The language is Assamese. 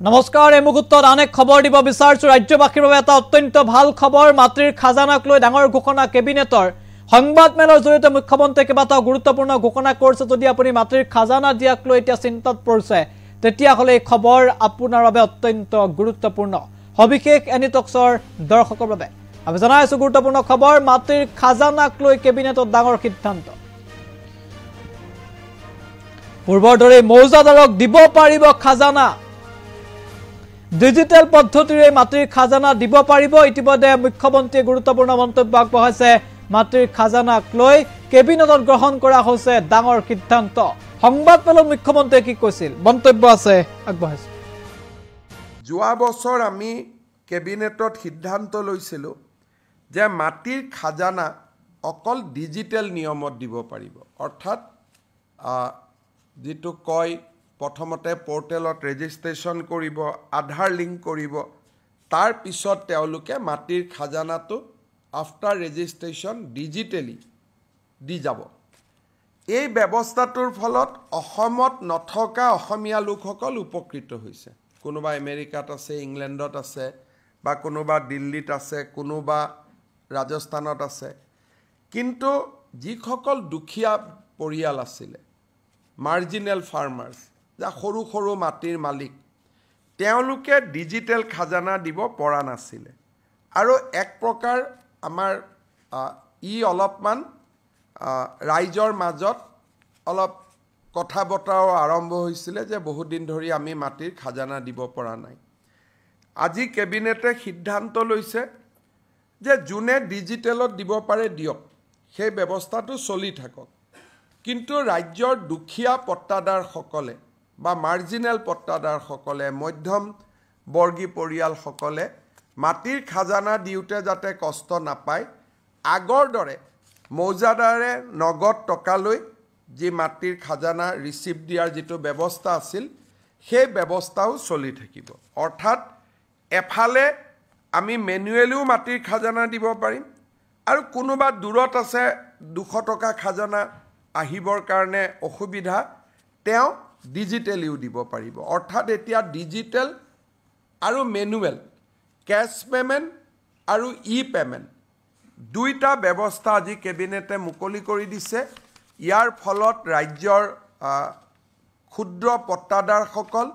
নমস্কাৰ এই মুহূৰ্তত অনেক খবৰ দিব বিচাৰিছো ৰাজ্যবাসীৰ বাবে এটা অত্যন্ত ভাল খবৰ মাতৃৰ খাজানাক লৈ ডাঙৰ ঘোষণা কেবিনেটৰ সংবাদমেলৰ জৰিয়তে মুখ্যমন্ত্ৰী কেইবাটাও গুৰুত্বপূৰ্ণ ঘোষণা কৰিছে যদি আপুনি মাতৃৰ খাজানা দিয়াক লৈ এতিয়া চিন্তাত পৰিছে তেতিয়া হলে এই খবৰ আপোনাৰ বাবে অত্যন্ত গুৰুত্বপূৰ্ণ সবিশেষ এনি টক্সৰ দৰ্শকৰ বাবে আমি জনাইছো গুৰুত্বপূৰ্ণ খবৰ মাতৃৰ খাজানাক লৈ কেবিনেটত ডাঙৰ সিদ্ধান্ত পূৰ্বৰ দৰে মৌজাদাৰক দিব পাৰিব খাজানা ডিজিটেল পদ্ধতিৰে মাতৃৰ খাজানা দিব পাৰিব ইতিমধ্যে মুখ্যমন্ত্ৰীয়ে গুৰুত্বপূৰ্ণ মন্তব্য আগবঢ়াইছে মাতৃৰ খাজানাক লৈ কেবিনেটত গ্ৰহণ কৰা হৈছে ডাঙৰ সিদ্ধান্ত সংবাদমেলত মুখ্যমন্ত্ৰীয়ে কি কৈছিল মন্তব্য আছে আগবঢ়াইছে যোৱা বছৰ আমি কেবিনেটত সিদ্ধান্ত লৈছিলো যে মাতৃৰ খাজানা অকল ডিজিটেল নিয়মত দিব পাৰিব অৰ্থাৎ যেটো কয় প্ৰথমতে পোৰ্টেলত ৰেজিষ্ট্ৰেচন কৰিব আধাৰ লিংক কৰিব তাৰ পিছত তেওঁলোকে মাতৃৰ খাজানাটো আফটাৰ ৰেজিষ্ট্ৰেচন ডিজিটেলি দি যাব এই ব্যৱস্থাটোৰ ফলত অসমত নথকা অসমীয়া লোকসকল উপকৃত হৈছে কোনোবা আমেৰিকাত আছে ইংলেণ্ডত আছে বা কোনোবা দিল্লীত আছে কোনোবা ৰাজস্থানত আছে কিন্তু যিসকল দুখীয়া পৰিয়াল আছিল মাৰ্জিনেল ফাৰ্মাৰ্ছ যা সৰু সৰু মাটিৰ মালিক তেওঁলোকে ডিজিটেল খাজানা দিব পৰা নাছিল আৰু এক প্ৰকাৰ আমাৰ অলপমান ৰাইজৰ মাজত অলপ কথা বতৰাও আৰম্ভ হৈছিল যে বহুত দিন ধৰি আমি মাটিৰ খাজানা দিব পৰা নাই আজি কেবিনেটে সিদ্ধান্ত লৈছে যে জুনে ডিজিটেলত দিব পাৰে দিয়ক সেই ব্যৱস্থাটো চলি থাকক কিন্তু ৰাজ্যৰ দুখীয়া পট্টাদাৰ সকলে বা মাৰ্জিনেল পট্টাদাৰ সকলে মধ্যম বৰ্গী পৰিয়াল সকলে মাটিৰ খাজানা দিউতে যাতে কষ্ট নাপায় আগৰ দৰে মৌজাদাৰে নগদ টকা লৈ যি মাটিৰ খাজানা ৰিসিভ দিয়াৰ যেটো ব্যৱস্থা আছিল সেই ব্যৱস্থাও চলি থাকিব অৰ্থাৎ এফালে আমি মেনুৱেলিও মাটিৰ খাজানা দিব পাৰিম আৰু কোনোবা দূৰত আছে 200 টকা খাজানা আহিবৰ কাৰণে অসুবিধা তেওঁ ডিজিটেলিও দিব পাৰিব অৰ্থাৎ এতিয়া ডিজিটেল আৰু মেনুৱেল কেশ পেমেন্ট আৰু পেমেন্ট দুইটা ব্যৱস্থা আজি কেবিনেটে মুকলি কৰি দিছে ইয়াৰ ফলত ৰাজ্যৰ ক্ষুদ্ৰ পট্টাদাৰ সকল